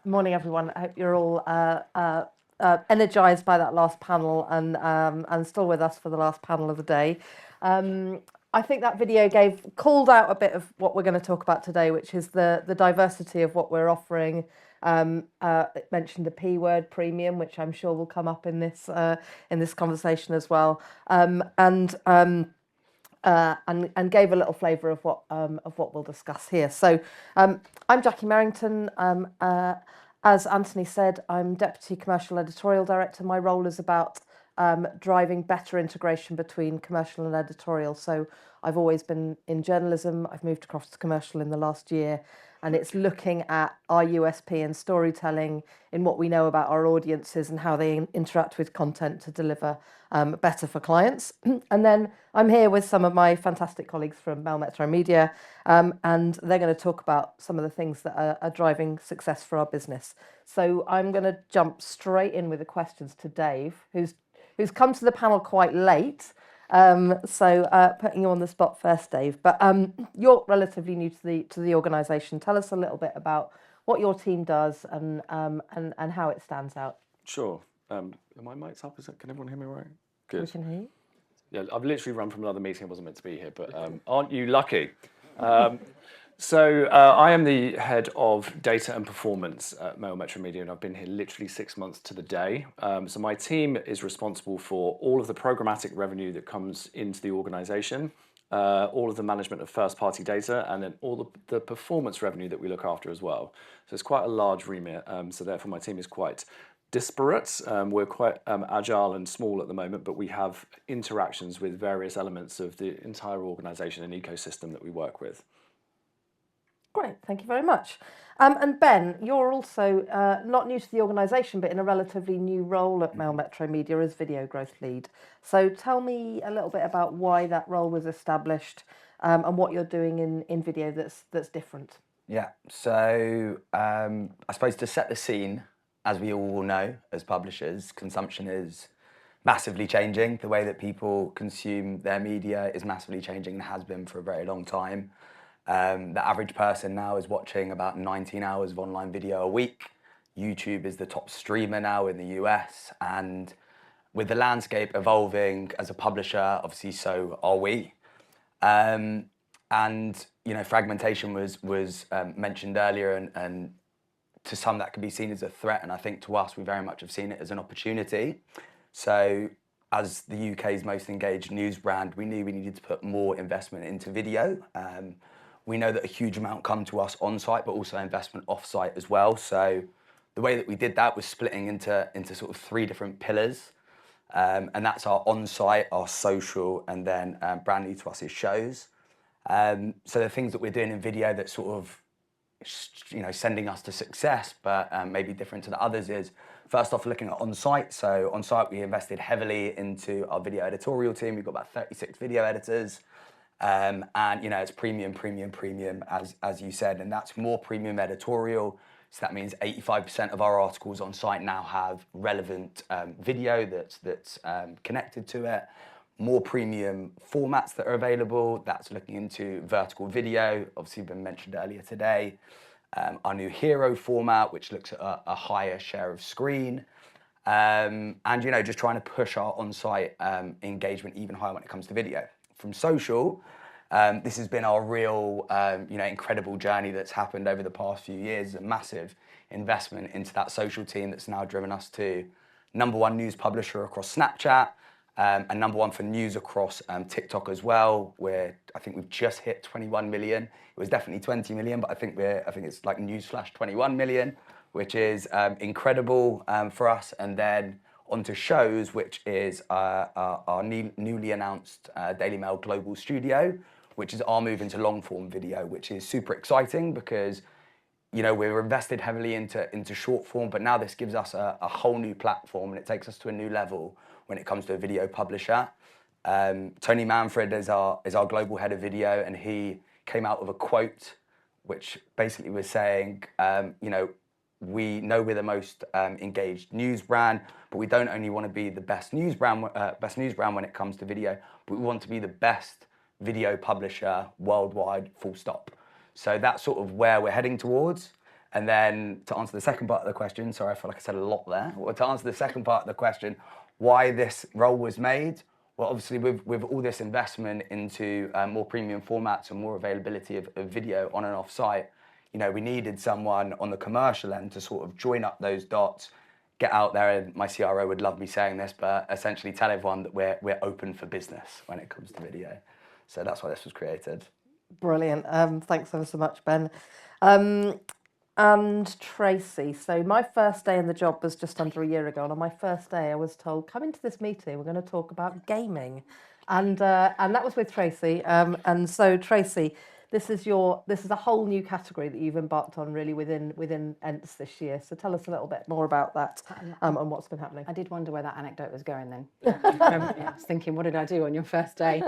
Morning, everyone. I hope you're all energised by that last panel and still with us for the last panel of the day. I think that video called out a bit of what we're going to talk about today, which is the diversity of what we're offering. It mentioned the P word, premium, which I'm sure will come up in this conversation as well, and gave a little flavour of what we'll discuss here. So I'm Jacqui Merrington. As Anthony said, I'm Deputy Commercial Editorial Director. My role is about driving better integration between commercial and editorial. So I've always been in journalism. I've moved across to commercial in the last year, and it's looking at our USP and storytelling in what we know about our audiences and how they interact with content to deliver better for clients. And then I'm here with some of my fantastic colleagues from Mail Metro Media, and they're going to talk about some of the things that are driving success for our business. So I'm going to jump straight in with the questions to Dave, who's come to the panel quite late. So putting you on the spot first, Dave. But you're relatively new to the organisation. Tell us a little bit about what your team does and how it stands out. Sure. Are my mics up? Can everyone hear me right? Good. We can hear you. Yeah, I've literally run from another meeting. I wasn't meant to be here, but aren't you lucky? So I am the head of data and performance at Mail Metro Media, and I've been here literally 6 months to the day. So my team is responsible for all of the programmatic revenue that comes into the organisation, all of the management of first-party data, and then all the performance revenue that we look after as well. So it's quite a large remit. So therefore, my team is quite disparate. We're quite agile and small at the moment, but we have interactions with various elements of the entire organisation and ecosystem that we work with. Great, thank you very much. And Ben, you're also not new to the organisation, but in a relatively new role at Mail Metro Media as video growth lead. So tell me a little bit about why that role was established and what you're doing in video that's different. Yeah, so I suppose to set the scene, as we all know as publishers, consumption is massively changing. The way that people consume their media is massively changing and has been for a very long time. The average person now is watching about 19 hours of online video a week. YouTube is the top streamer now in the US, and with the landscape evolving as a publisher, obviously so are we. And you know, fragmentation was mentioned earlier, and to some that can be seen as a threat, and I think to us we very much have seen it as an opportunity. So as the UK's most engaged news brand, we knew we needed to put more investment into video. We know that a huge amount come to us on site, but also investment off site as well. So the way that we did that was splitting into sort of 3 different pillars. And that's our on site, our social, and then brand new to us is shows. So the things that we're doing in video that sort of, you know, sending us to success, but maybe different to the others is, first off, looking at on site. So on site, we invested heavily into our video editorial team. We've got about 36 video editors. And you know, it's premium, as you said, and that's more premium editorial. So that means 85% of our articles on site now have relevant video that's connected to it. More premium formats that are available. That's looking into vertical video, obviously been mentioned earlier today. Our new hero format, which looks at a higher share of screen. And you know, just trying to push our on-site engagement even higher when it comes to video. From social, this has been our real, you know, incredible journey that's happened over the past few years. A massive investment into that social team that's now driven us to #1 news publisher across Snapchat, and #1 for news across TikTok as well. Where I think we've just hit 21 million. It was definitely 20 million, but I think it's like newsflash 21 million, which is incredible for us. And then onto shows, which is our newly announced Daily Mail Global Studio, which is our move into long form video, which is super exciting because, you know, we're invested heavily into short form, but now this gives us a whole new platform, and it takes us to a new level when it comes to a video publisher. Tony Manfred is our global head of video, and he came out with a quote which basically was saying, you know, we know we're the most engaged news brand, but we don't only want to be the best news brand when it comes to video, but we want to be the best video publisher worldwide, full stop. So that's sort of where we're heading towards. And then to answer the second part of the question, sorry, I feel like I said a lot there. Well, to answer the second part of the question, why this role was made, well, obviously with all this investment into more premium formats and more availability of video on and off site, you know, we needed someone on the commercial end to sort of join up those dots, get out there, and my CRO would love me saying this, but essentially tell everyone that we're open for business when it comes to video. So that's why this was created. Brilliant. Thanks ever so much, Ben. And Tracy, so my first day in the job was just under a year ago, and on my first day I was told, come into this meeting, we're going to talk about gaming. And that was with Tracy. And so Tracy, this is a whole new category that you've embarked on really within ENTS this year. So tell us a little bit more about that and what's been happening. I did wonder where that anecdote was going then. I was thinking, what did I do on your first day?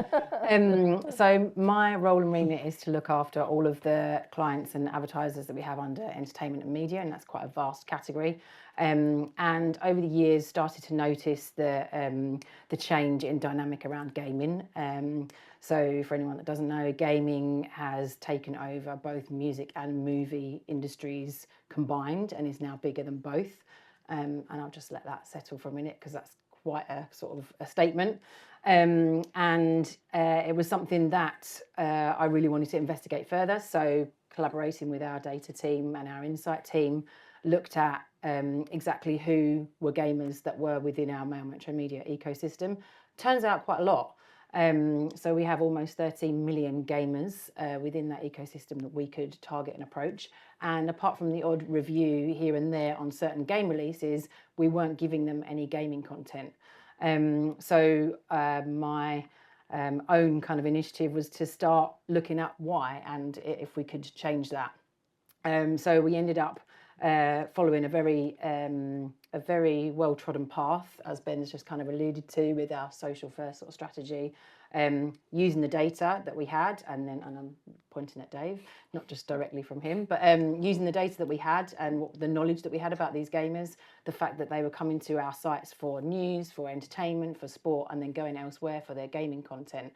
So my role and remit is to look after all of the clients and advertisers that we have under entertainment and media, and that's quite a vast category. And over the years started to notice the change in dynamic around gaming. So for anyone that doesn't know, gaming has taken over both music and movie industries combined and is now bigger than both. And I'll just let that settle for a minute because that's quite a sort of a statement. And it was something that I really wanted to investigate further. So collaborating with our data team and our insight team, looked at exactly who were gamers that were within our Mail Metro Media ecosystem. Turns out quite a lot. So we have almost 13 million gamers within that ecosystem that we could target and approach. And apart from the odd review here and there on certain game releases, we weren't giving them any gaming content. So my own kind of initiative was to start looking at why and if we could change that. So we ended up following a very well-trodden path, as Ben's just kind of alluded to, with our social first sort of strategy, using the data that we had, and I'm pointing at Dave, not just directly from him, but using the data that we had and the knowledge that we had about these gamers, the fact that they were coming to our sites for news, for entertainment, for sport, and then going elsewhere for their gaming content,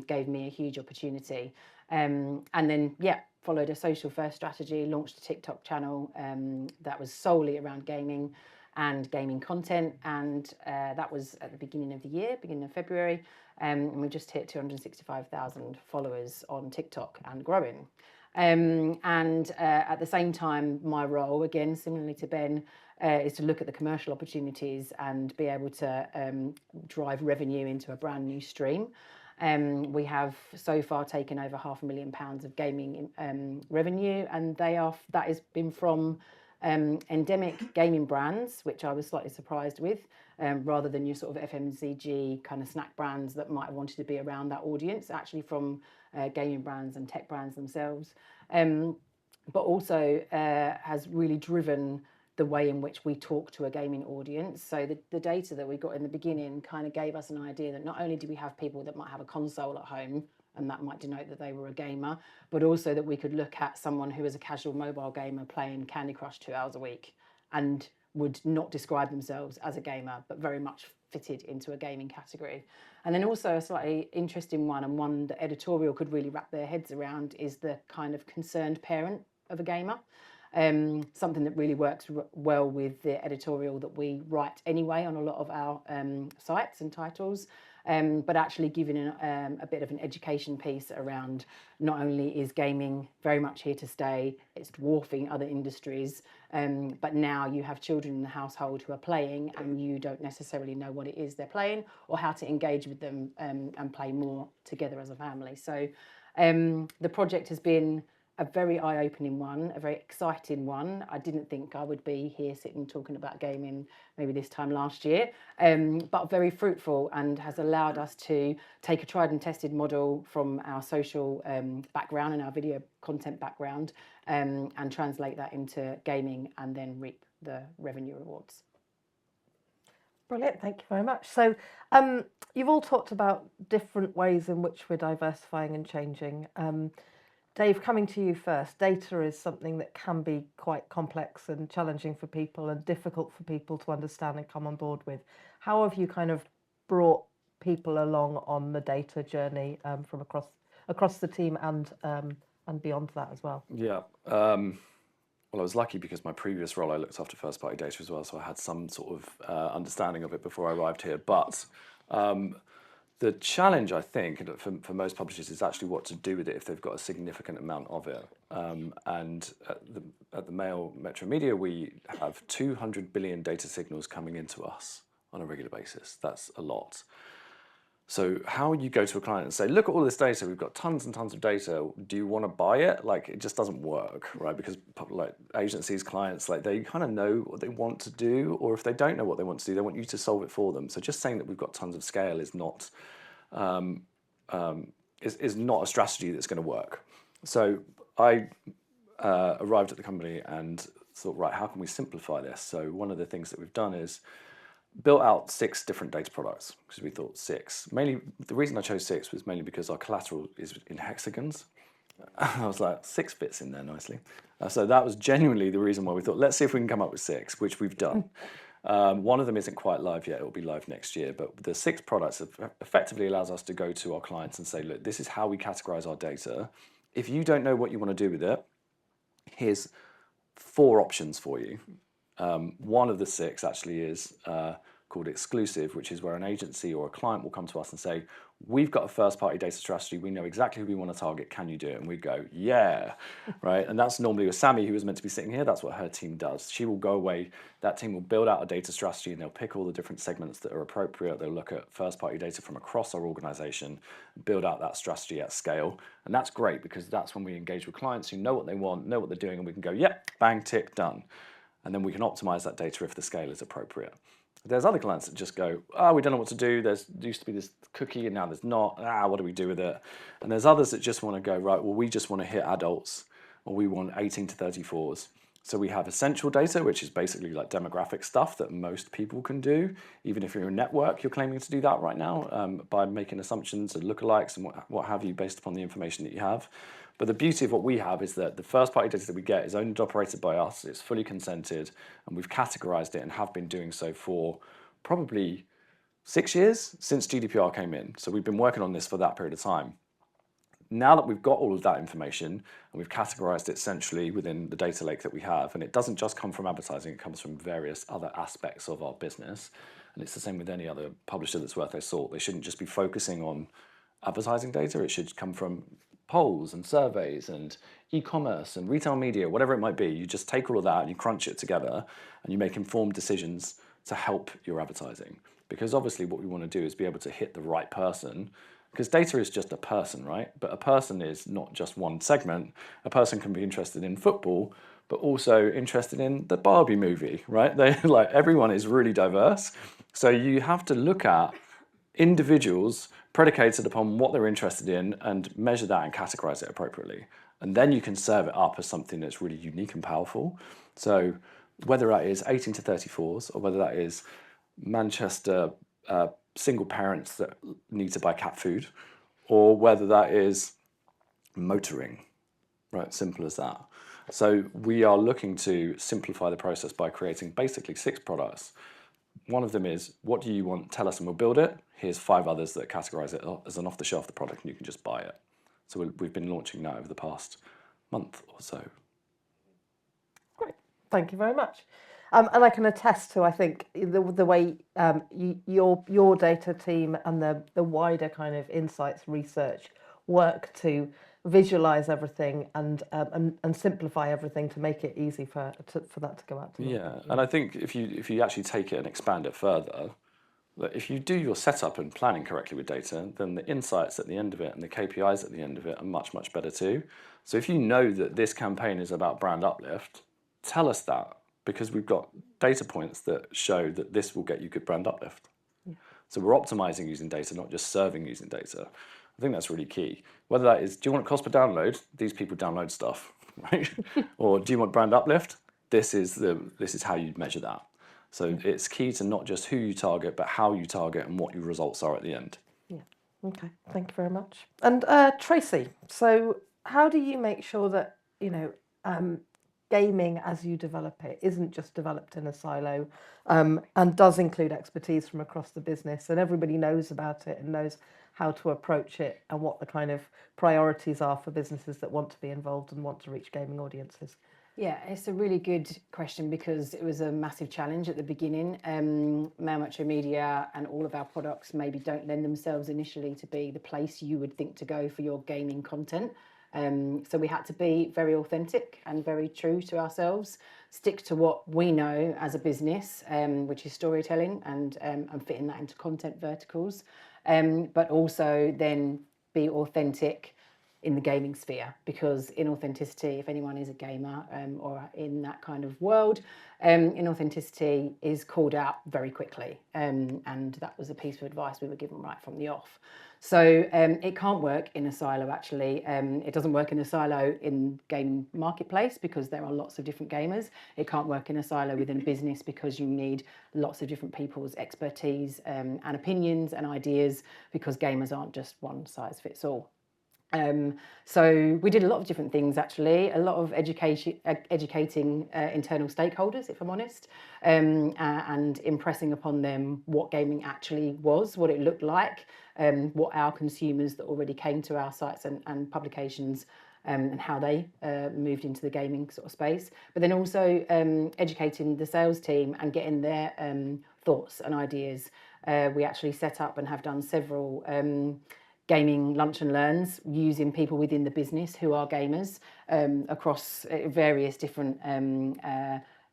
gave me a huge opportunity. And then, followed a social first strategy, launched a TikTok channel that was solely around gaming and gaming content, and that was at the beginning of the year, beginning of February, and we just hit 265,000 followers on TikTok and growing. And at the same time, my role, again, similarly to Ben, is to look at the commercial opportunities and be able to drive revenue into a brand new stream. We have so far taken over £500,000 of gaming revenue, and that has been from endemic gaming brands, which I was slightly surprised with, rather than your sort of FMCG kind of snack brands that might have wanted to be around that audience, actually from gaming brands and tech brands themselves, but also has really driven the way in which we talk to a gaming audience. So the data that we got in the beginning kind of gave us an idea that not only do we have people that might have a console at home, and that might denote that they were a gamer, but also that we could look at someone who is a casual mobile gamer playing Candy Crush 2 hours a week and would not describe themselves as a gamer, but very much fitted into a gaming category. And then also a slightly interesting one, and one that Editorial could really wrap their heads around, is the kind of concerned parent of a gamer. Something that really works well with the editorial that we write anyway on a lot of our sites and titles, but actually giving a bit of an education piece around not only is gaming very much here to stay, it's dwarfing other industries, but now you have children in the household who are playing and you don't necessarily know what it is they're playing or how to engage with them and play more together as a family. So the project has been a very eye-opening one, a very exciting one. I didn't think I would be here sitting talking about gaming maybe this time last year, but very fruitful, and has allowed us to take a tried and tested model from our social background and our video content background and translate that into gaming and then reap the revenue rewards. Brilliant, thank you very much. So you've all talked about different ways in which we're diversifying and changing. Dave, coming to you first, data is something that can be quite complex and challenging for people and difficult for people to understand and come on board with. How have you kind of brought people along on the data journey from across the team and beyond that as well? Yeah. Well, I was lucky because my previous role, I looked after first-party data as well, so I had some sort of understanding of it before I arrived here. But the challenge, I think, for most publishers is actually what to do with it if they've got a significant amount of it. And at the Mail Metro Media, we have 200 billion data signals coming into us on a regular basis. That's a lot. So how you go to a client and say, look at all this data, we've got tons and tons of data, do you want to buy it? Like, it just doesn't work, right? Because like agencies, clients, like they kind of know what they want to do, or if they don't know what they want to do, they want you to solve it for them. So just saying that we've got tons of scale is not is not a strategy that's going to work. So I arrived at the company and thought, right, how can we simplify this? So one of the things that we've done is built out 6 different data products because we thought 6. Mainly, the reason I chose 6 was mainly because our collateral is in hexagons. I was like, 6 fits in there nicely. So that was genuinely the reason why we thought, let's see if we can come up with 6, which we've done. One of them isn't quite live yet, it will be live next year, but the 6 products effectively allows us to go to our clients and say, look, this is how we categorize our data. If you don't know what you want to do with it, here's 4 options for you. One of the 6 actually is called exclusive, which is where an agency or a client will come to us and say, we've got a first-party data strategy, we know exactly who we want to target, can you do it? And we go, yeah, right? And that's normally with Sammy, who was meant to be sitting here, that's what her team does. She will go away, that team will build out a data strategy and they'll pick all the different segments that are appropriate, they'll look at first-party data from across our organization, build out that strategy at scale. And that's great because that's when we engage with clients who know what they want, know what they're doing, and we can go, yep, bang, tick, done. And then we can optimize that data if the scale is appropriate. There's other clients that just go, we don't know what to do. There used to be this cookie and now there's not. What do we do with it? And there's others that just want to go, right, well, we just want to hit adults, or we want 18 to 34s. So we have essential data, which is basically like demographic stuff that most people can do. Even if you're a network, you're claiming to do that right now by making assumptions and lookalikes and what have you based upon the information that you have. But the beauty of what we have is that the first-party data that we get is owned and operated by us, it's fully consented, and we've categorized it and have been doing so for probably 6 years since GDPR came in. So we've been working on this for that period of time. Now that we've got all of that information and we've categorized it centrally within the data lake that we have, and it doesn't just come from advertising, it comes from various other aspects of our business. And it's the same with any other publisher that's worth their salt. They shouldn't just be focusing on advertising data, it should come from polls and surveys and e-commerce and retail media, whatever it might be. You just take all of that and you crunch it together and you make informed decisions to help your advertising. Because obviously what we want to do is be able to hit the right person, because data is just a person, right? But a person is not just one segment. A person can be interested in football, but also interested in the Barbie movie, right? Like everyone is really diverse. So you have to look at individuals predicated upon what they're interested in and measure that and categorize it appropriately. And then you can serve it up as something that's really unique and powerful. So whether that is 18 to 34s or whether that is Manchester single parents that need to buy cat food, or whether that is motoring, right? Simple as that. So we are looking to simplify the process by creating basically 6 products. One of them is, what do you want? Tell us and we'll build it. Here's 5 others that categorize it as an off-the-shelf product and you can just buy it. So we've been launching that over the past month or so. Great, thank you very much. And I can attest to, I think, the way your data team and the wider kind of insights research work to visualize everything and simplify everything to make it easy for that to go out to Yeah, and I think if you actually take it and expand it further, that if you do your setup and planning correctly with data, then the insights at the end of it and the KPIs at the end of it are much, much better too. So if you know that this campaign is about brand uplift, tell us that, because we've got data points that show that this will get you good brand uplift. Yeah. So we're optimizing using data, not just serving using data. I think that's really key. Whether that is, do you want cost per download? These people download stuff, right? Or do you want brand uplift? This is how you measure that. So it's key to not just who you target, but how you target and what your results are at the end. Yeah. Okay. Thank you very much. And Tracy, so how do you make sure that gaming as you develop it isn't just developed in a silo and does include expertise from across the business and everybody knows about it and knows how to approach it and what the kind of priorities are for businesses that want to be involved and want to reach gaming audiences? Yeah, it's a really good question because it was a massive challenge at the beginning. Mail Metro Media and all of our products maybe don't lend themselves initially to be the place you would think to go for your gaming content. So we had to be very authentic and very true to ourselves, stick to what we know as a business, which is storytelling and fitting that into content verticals, but also then be authentic in the gaming sphere, because inauthenticity, if anyone is a gamer or in that kind of world, inauthenticity is called out very quickly, and that was a piece of advice we were given right from the off. So it can't work in a silo, actually. It doesn't work in a silo in gaming marketplace because there are lots of different gamers. It can't work in a silo within a business because you need lots of different people's expertise and opinions and ideas, because gamers aren't just one size fits all. So we did a lot of different things, actually, a lot of educating internal stakeholders, if I'm honest, and impressing upon them what gaming actually was, what it looked like, what our consumers that already came to our sites and publications and how they moved into the gaming sort of space, but then also educating the sales team and getting their thoughts and ideas. We actually set up and have done several gaming lunch and learns using people within the business who are gamers across various different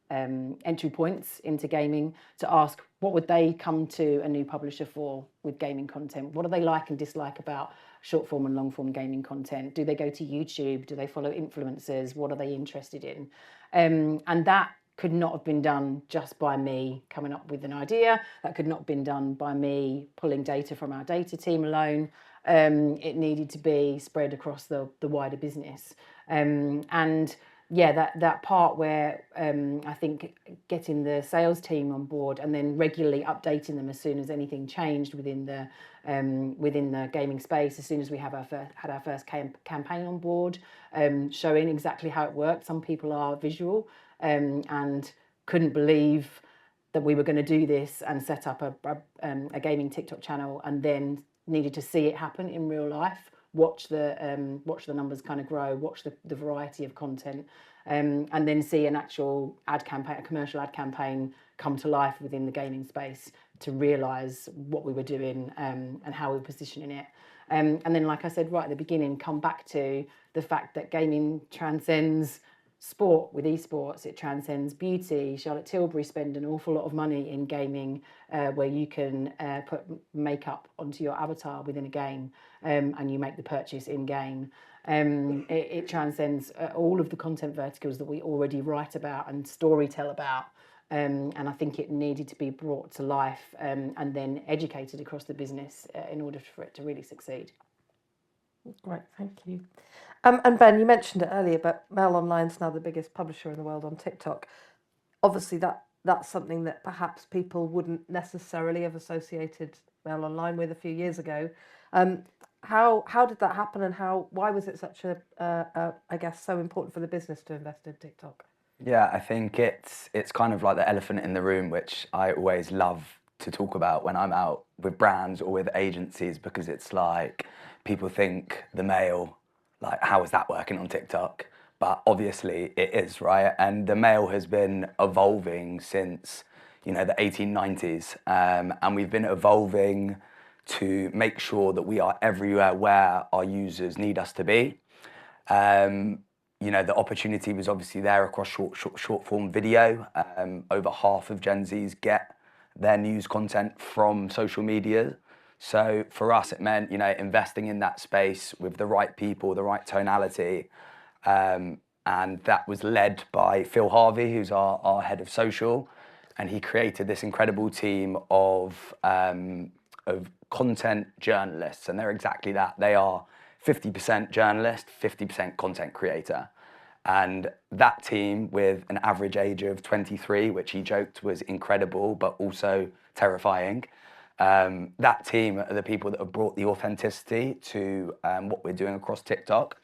entry points into gaming, to ask what would they come to a new publisher for with gaming content. What do they like and dislike about short form and long form gaming content? Do they go to YouTube? Do they follow influencers? What are they interested in? And that could not have been done just by me coming up with an idea. That could not have been done by me pulling data from our data team alone. It needed to be spread across the wider business. And yeah, that part where I think getting the sales team on board and then regularly updating them as soon as anything changed within the gaming space, as soon as we had our first campaign on board, showing exactly how it worked. Some people are visual and couldn't believe that we were going to do this and set up a gaming TikTok channel, and then needed to see it happen in real life, watch the numbers kind of grow, watch the variety of content, and then see an actual ad campaign, a commercial ad campaign come to life within the gaming space, to realise what we were doing and how we were positioning it. And then, like I said right at the beginning, come back to the fact that gaming transcends sport with esports, it transcends beauty. Charlotte Tilbury spend an awful lot of money in gaming, where you can put makeup onto your avatar within a game, and you make the purchase in game. It transcends all of the content verticals that we already write about and storytell about. And I think it needed to be brought to life and then educated across the business in order for it to really succeed. Great, thank you. And Ben, you mentioned it earlier, but Mail Online's now the biggest publisher in the world on TikTok. Obviously, that's something that perhaps people wouldn't necessarily have associated Mail Online with a few years ago. How did that happen, and why was it such I guess, so important for the business to invest in TikTok? Yeah, I think it's kind of like the elephant in the room, which I always love to talk about when I'm out with brands or with agencies, because it's like people think the Mail, like, how is that working on TikTok? But obviously it is, right? And the Mail has been evolving since, the 1890s, and we've been evolving to make sure that we are everywhere where our users need us to be. The opportunity was obviously there across short form video. Over half of Gen Zs get their news content from social media. So for us, it meant, investing in that space with the right people, the right tonality. And that was led by Phil Harvey, who's our head of social. And he created this incredible team of content journalists. And they're exactly that. They are 50% journalist, 50% content creator. And that team, with an average age of 23, which he joked was incredible, but also terrifying, that team are the people that have brought the authenticity to what we're doing across TikTok,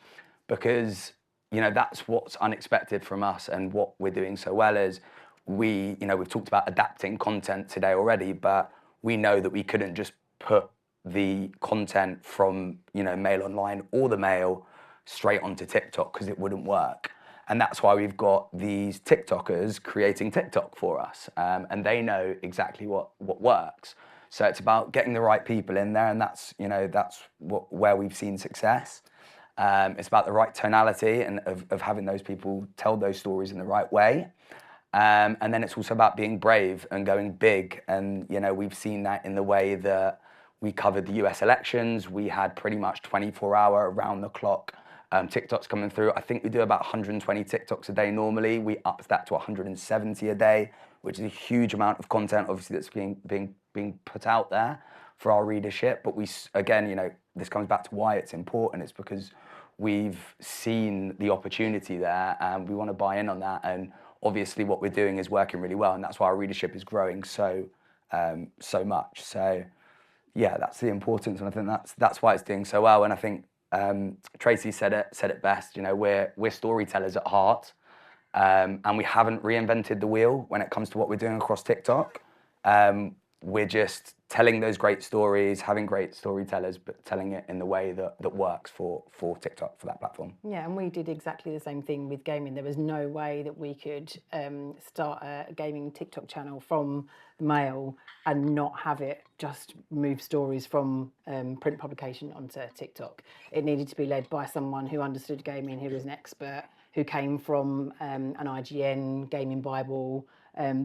because that's what's unexpected from us. And what we're doing so well is we've talked about adapting content today already, but we know that we couldn't just put the content from Mail Online or the Mail straight onto TikTok, because it wouldn't work. And that's why we've got these TikTokers creating TikTok for us, and they know exactly what works. So it's about getting the right people in there, and that's where we've seen success. It's about the right tonality and of having those people tell those stories in the right way. And then it's also about being brave and going big. And we've seen that in the way that we covered the US elections. We had pretty much 24-hour, around-the-clock TikToks coming through. I think we do about 120 TikToks a day normally. We upped that to 170 a day, which is a huge amount of content, obviously, that's being put out there for our readership. But again, this comes back to why it's important. It's because we've seen the opportunity there, and we want to buy in on that. And obviously, what we're doing is working really well, and that's why our readership is growing so much. So, yeah, that's the importance, and I think that's why it's doing so well. And I think Tracy said it best. We're storytellers at heart, and we haven't reinvented the wheel when it comes to what we're doing across TikTok. We're just telling those great stories, having great storytellers, but telling it in the way that works for TikTok, for that platform. Yeah, and we did exactly the same thing with gaming. There was no way that we could start a gaming TikTok channel from the Mail and not have it just move stories from print publication onto TikTok. It needed to be led by someone who understood gaming, who was an expert, who came from an IGN, Gaming Bible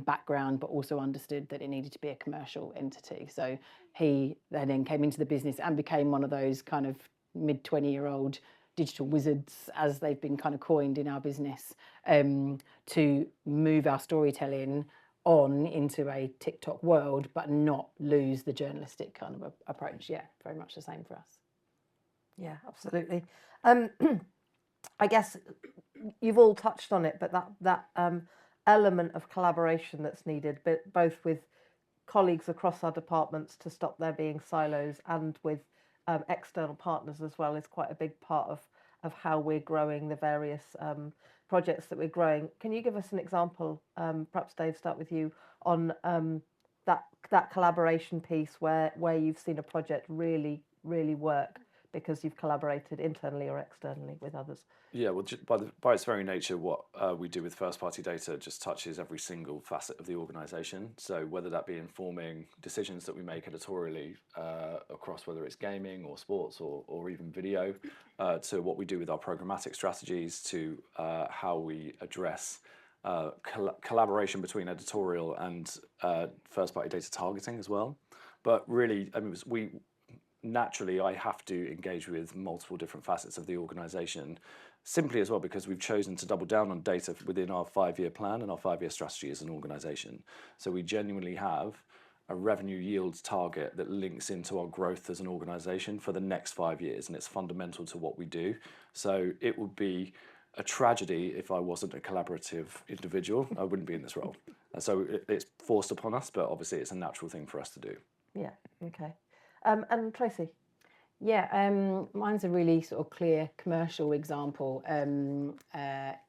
background, but also understood that it needed to be a commercial entity. So he then came into the business and became one of those kind of mid-20-year-old digital wizards, as they've been kind of coined in our business, to move our storytelling on into a TikTok world, but not lose the journalistic kind of approach. Yeah, very much the same for us. Yeah, absolutely. I guess you've all touched on it, but that element of collaboration that's needed, both with colleagues across our departments to stop there being silos, and with external partners as well, is quite a big part of how we're growing the various projects that we're growing. Can you give us an example, perhaps Dave, start with you, on that collaboration piece where you've seen a project really work because you've collaborated internally or externally with others? Yeah, well, by its very nature, what we do with first-party data just touches every single facet of the organisation. So whether that be informing decisions that we make editorially across whether it's gaming or sports or even video, to what we do with our programmatic strategies, to how we address collaboration between editorial and first-party data targeting as well. But really, I mean, naturally, I have to engage with multiple different facets of the organisation, simply as well because we've chosen to double down on data within our 5-year plan and our 5-year strategy as an organisation. So we genuinely have a revenue yield target that links into our growth as an organisation for the next 5 years, and it's fundamental to what we do. So it would be a tragedy if I wasn't a collaborative individual. I wouldn't be in this role. And so it's forced upon us, but obviously it's a natural thing for us to do. Yeah, okay. And Tracy? Yeah, mine's a really sort of clear commercial example,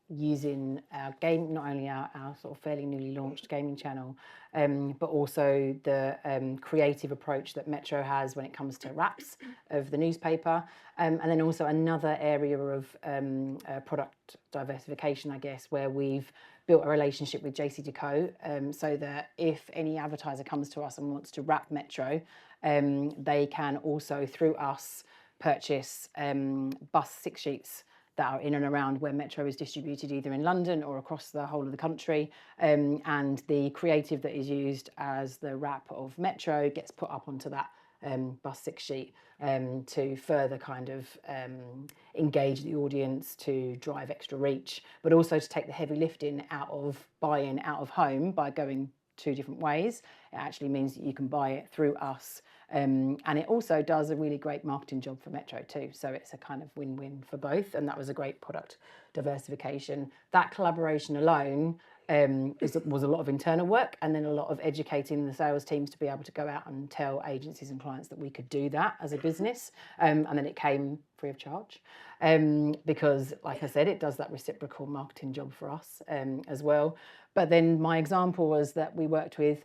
using our game, not only our sort of fairly newly launched gaming channel, but also the creative approach that Metro has when it comes to wraps of the newspaper, and then also another area of product diversification, I guess, where we've built a relationship with JCDecaux, so that if any advertiser comes to us and wants to wrap Metro, they can also, through us, purchase bus 6 sheets that are in and around where Metro is distributed, either in London or across the whole of the country. And the creative that is used as the wrap of Metro gets put up onto that bus 6 sheet to further kind of engage the audience, to drive extra reach, but also to take the heavy lifting out of buy-in out of home by going 2 different ways. It actually means that you can buy it through us, and it also does a really great marketing job for Metro too. So it's a kind of win-win for both, and that was a great product diversification. That collaboration alone was a lot of internal work, and then a lot of educating the sales teams to be able to go out and tell agencies and clients that we could do that as a business, and then it came free of charge, because, like I said, it does that reciprocal marketing job for us as well. But then my example was that we worked with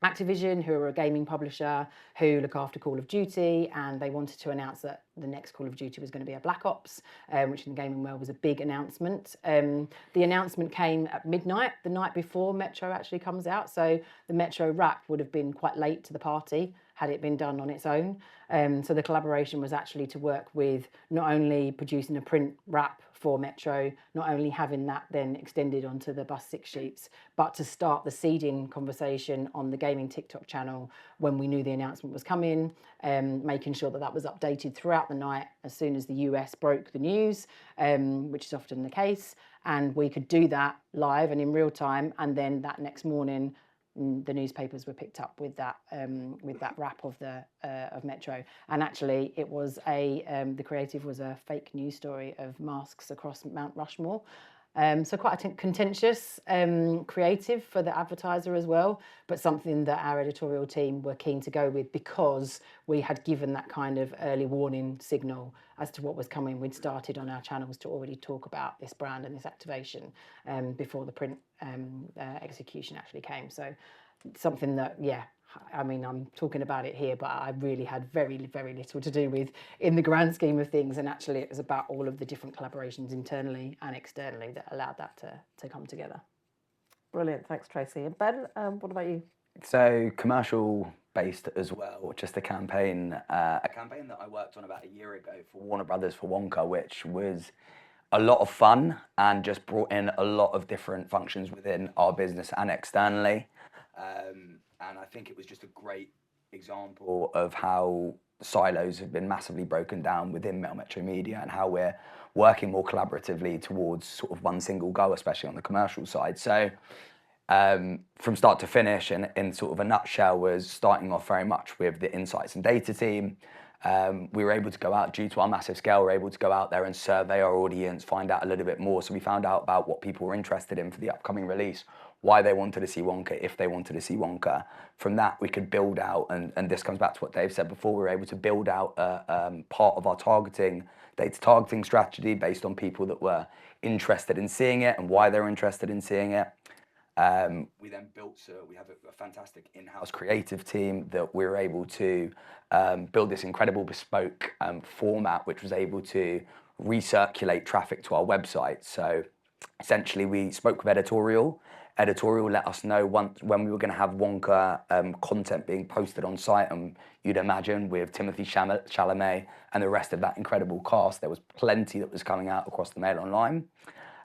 Activision, who are a gaming publisher who look after Call of Duty, and they wanted to announce that the next Call of Duty was going to be a Black Ops, which in the gaming world was a big announcement. The announcement came at midnight, the night before Metro actually comes out, so the Metro wrap would have been quite late to the party had it been done on its own. So the collaboration was actually to work with not only producing a print wrap for Metro, not only having that then extended onto the bus 6 sheets, but to start the seeding conversation on the gaming TikTok channel when we knew the announcement was coming, making sure that that was updated throughout the night as soon as the US broke the news, which is often the case, and we could do that live and in real time, and then that next morning the newspapers were picked up with that wrap of the of Metro, and actually it was the creative was a fake news story of masks across Mount Rushmore. So quite a contentious creative for the advertiser as well, but something that our editorial team were keen to go with because we had given that kind of early warning signal as to what was coming. We'd started on our channels to already talk about this brand and this activation before the print execution actually came. So something that, yeah, I mean, I'm talking about it here, but I really had very, very little to do with in the grand scheme of things. And actually, it was about all of the different collaborations internally and externally that allowed that to come together. Brilliant. Thanks, Tracy. And Ben, what about you? So commercial based as well, just a campaign that I worked on about a year ago for Warner Brothers for Wonka, which was a lot of fun and just brought in a lot of different functions within our business and externally. And I think it was just a great example of how silos have been massively broken down within Mail Metro Media and how we're working more collaboratively towards sort of one single goal, especially on the commercial side. So from start to finish, in sort of a nutshell, was starting off very much with the insights and data team. We were able to go out, due to our massive scale, we were able to go out there and survey our audience, find out a little bit more. So we found out about what people were interested in for the upcoming release, why they wanted to see Wonka, if they wanted to see Wonka. From that, we could build out, and this comes back to what Dave said before, we were able to build out part of our data targeting strategy based on people that were interested in seeing it and why they were interested in seeing it. We then built, so we have a fantastic in-house creative team that we were able to build this incredible bespoke format, which was able to recirculate traffic to our website. So essentially we spoke with Editorial. Editorial let us know when we were going to have Wonka content being posted on site, and you'd imagine with Timothée Chalamet and the rest of that incredible cast, there was plenty that was coming out across the Mail Online.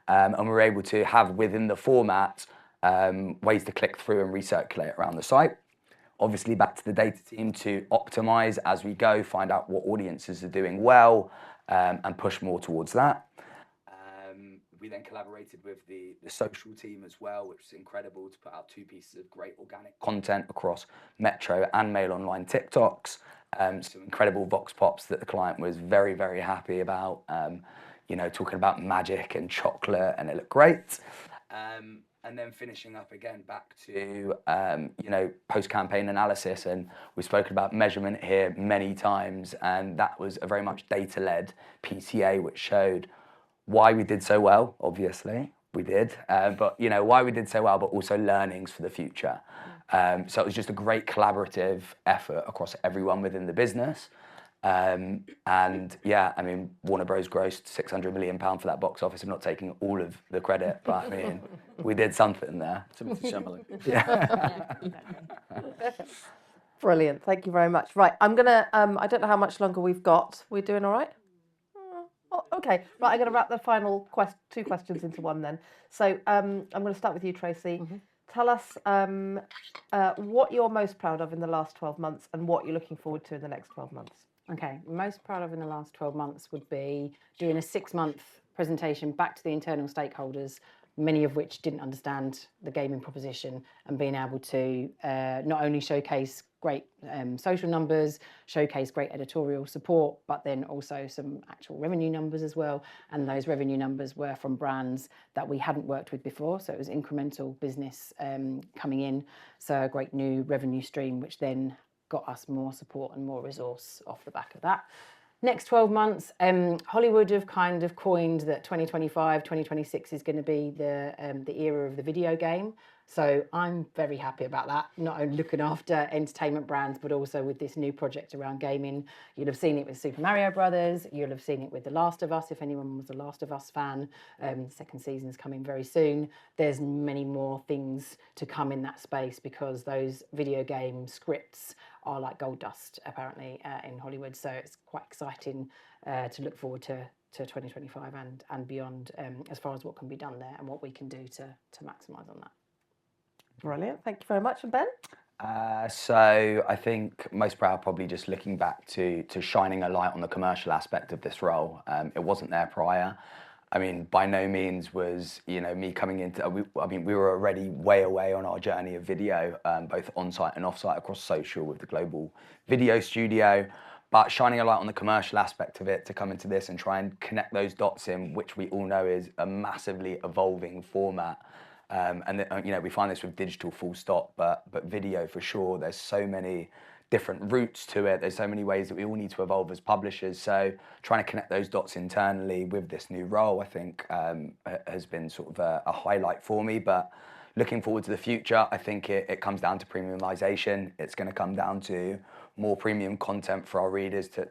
And we were able to have within the format ways to click through and recirculate around the site. Obviously back to the data team to optimize as we go, find out what audiences are doing well, and push more towards that. We then collaborated with the social team as well, which was incredible, to put out 2 pieces of great organic content across Metro and Mail Online TikToks. Some incredible vox pops that the client was very, very happy about, talking about magic and chocolate, and it looked great. And then finishing up again back to, post-campaign analysis, and we've spoken about measurement here many times, and that was a very much data-led PCA, which showed why we did so well. Obviously, we did, but why we did so well, but also learnings for the future. So it was just a great collaborative effort across everyone within the business. And yeah, I mean, Warner Bros grossed £600 million for that box office. I'm not taking all of the credit, but I mean, we did something there. Timothée Chalamet. Yeah. Brilliant. Thank you very much. Right, I'm gonna. I don't know how much longer we've got. We're doing all right. Oh, okay. Right, I'm going to wrap the final 2 questions into one then. So I'm going to start with you, Tracy. Mm-hmm. Tell us what you're most proud of in the last 12 months and what you're looking forward to in the next 12 months. Okay, most proud of in the last 12 months would be doing a 6-month presentation back to the internal stakeholders, many of which didn't understand the gaming proposition, and being able to not only showcase great social numbers, showcase great editorial support, but then also some actual revenue numbers as well. And those revenue numbers were from brands that we hadn't worked with before. So it was incremental business coming in. So a great new revenue stream, which then got us more support and more resource off the back of that. Next 12 months, Hollywood have kind of coined that 2025, 2026 is going to be the era of the video game. So I'm very happy about that, not only looking after entertainment brands, but also with this new project around gaming. You'll have seen it with Super Mario Brothers. You'll have seen it with The Last of Us, if anyone was a Last of Us fan. Second season's coming very soon. There's many more things to come in that space because those video game scripts are like gold dust, apparently, in Hollywood. So it's quite exciting to look forward to 2025 and beyond as far as what can be done there and what we can do to maximise on that. Brilliant. Thank you very much. And Ben? So I think most proud probably just looking back to shining a light on the commercial aspect of this role. It wasn't there prior. I mean, by no means was, me coming into, we were already way away on our journey of video, both on-site and off-site across social with the global video studio, but shining a light on the commercial aspect of it to come into this and try and connect those dots in, which we all know is a massively evolving format. And we find this with digital full stop, but video for sure. There's so many different routes to it. There's so many ways that we all need to evolve as publishers. So trying to connect those dots internally with this new role, I think, has been sort of a highlight for me. But looking forward to the future, I think it comes down to premiumization. It's going to come down to more premium content for our readers to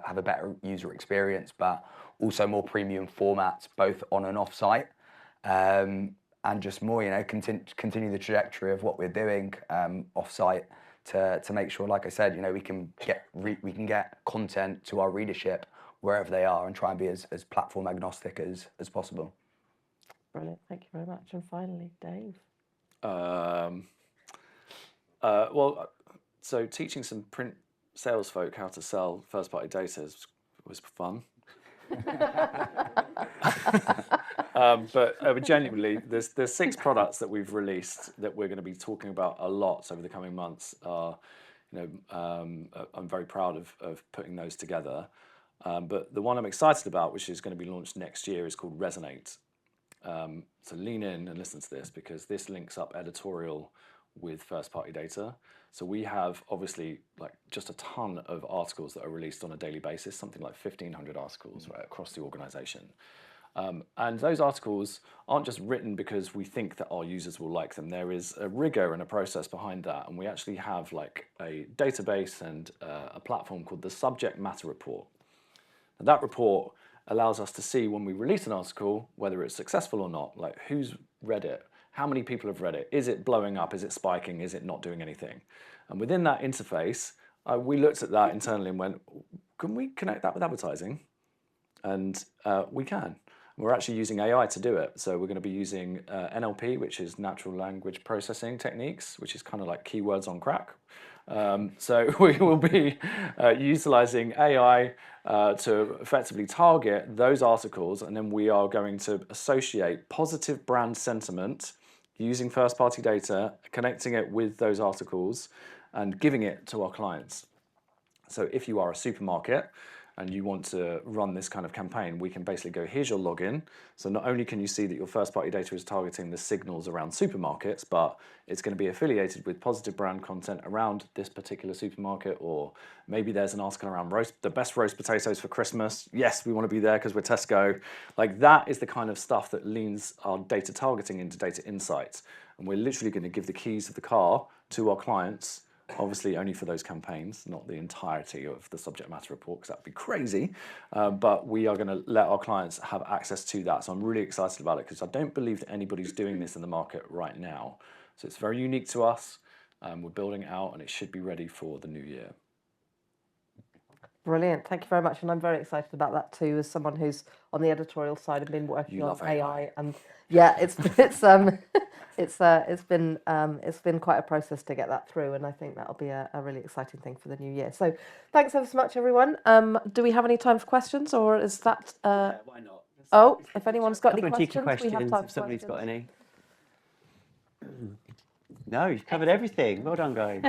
have a better user experience, but also more premium formats, both on and off site. And just more, continue the trajectory of what we're doing off-site to make sure, like I said, we can get content to our readership wherever they are and try and be as platform agnostic as possible. Brilliant. Thank you very much. And finally, Dave. So teaching some print sales folk how to sell first-party data was fun. But genuinely, there's 6 products that we've released that we're going to be talking about a lot over the coming months. I'm very proud of putting those together. But the one I'm excited about, which is going to be launched next year, is called Resonate. So lean in and listen to this because this links up editorial with first-party data. So we have obviously just a ton of articles that are released on a daily basis, something like 1,500 articles right across the organisation. And those articles aren't just written because we think that our users will like them. There is a rigor and a process behind that. And we actually have a database and a platform called the Subject Matter Report. And that report allows us to see when we release an article, whether it's successful or not, who's read it, how many people have read it, is it blowing up, is it spiking, is it not doing anything? And within that interface, we looked at that internally and went, can we connect that with advertising? And we can. We're actually using AI to do it. So we're going to be using NLP, which is natural language processing techniques, which is kind of like keywords on crack. So we will be utilizing AI to effectively target those articles, and then we are going to associate positive brand sentiment using first-party data, connecting it with those articles, and giving it to our clients. So if you are a supermarket and you want to run this kind of campaign, we can basically go, here's your login. So not only can you see that your first-party data is targeting the signals around supermarkets, but it's going to be affiliated with positive brand content around this particular supermarket, or maybe there's an article around the best roast potatoes for Christmas. Yes, we want to be there because we're Tesco. That is the kind of stuff that leans our data targeting into data insights. And we're literally going to give the keys of the car to our clients, obviously only for those campaigns, not the entirety of the subject matter report, because that would be crazy. But we are going to let our clients have access to that. So I'm really excited about it because I don't believe that anybody's doing this in the market right now. So it's very unique to us. We're building it out and it should be ready for the new year. Brilliant. Thank you very much. And I'm very excited about that too, as someone who's on the editorial side and been working on AI. And yeah, it's been quite a process to get that through, and I think that'll be a really exciting thing for the new year. So thanks ever so much, everyone. Do we have any time for questions, or is that? Yeah, why not? If anyone's got any cheeky questions, we have time if for somebody's questions. got any. No, you've covered everything. Well done, guys.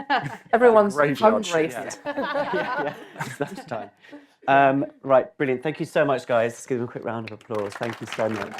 Everyone's Great job. hungry. yeah. It's lunchtime. Right, brilliant. Thank you so much, guys. Let's give them a quick round of applause. Thank you so much.